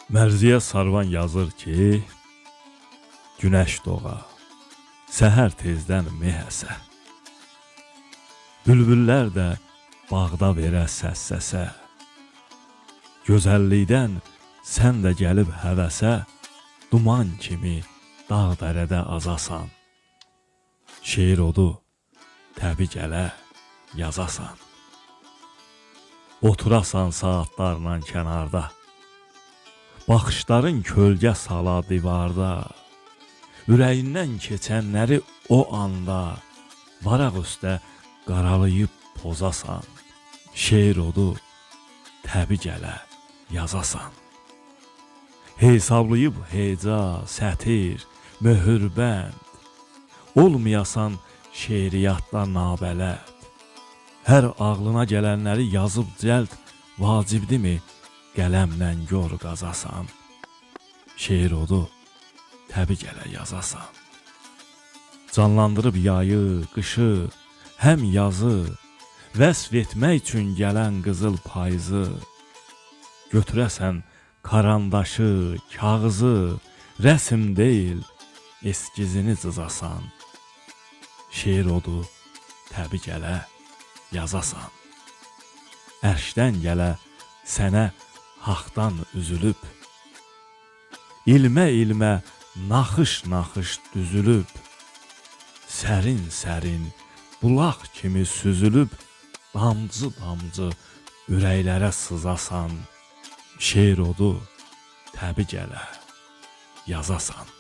Mərziyə Sarvan yazır ki, günəş doğa, səhər tezdən meh əsə. Bülbüllər də bağda verə səs-səsə. Gözəllikdən sən də gəlib həvəsə, duman kimi dağ-dərədə azasan. Şeir odu, təbi gələ, yazasan. Oturasan saatlarla kənarda, baxışların kölgə sala divarda, ürəyindən keçənləri o anda varaq üstə qaralayıb pozasan. Şeir odu, təbi gələ, yazasan. Hesablayıb heca, sətir, möhürbənd, olmayasan şeiriyyatda nabələd. Hər ağlına gələnləri yazıb cəld, vacibdimi qələmlə gör qazasan. Şeir odu, təbi gələ, yazasan. Canlandırıb yayı, qışı, həm yazı, vəsf etmək üçün gələn qızıl payızı. Götürəsən karandaşı, kağızı, rəsm deyil, eskizini cızasan. Şeir odu, təbi gələ, yazasan. Ərşdən gələ sənə haqdan üzülüb, ilmə-ilmə naxış-naxış düzülüb, sərin-sərin bulaq kimi süzülüb, damcı-damcı ürəklərə sızasan. Şeir odu, təbi gələ, yazasan.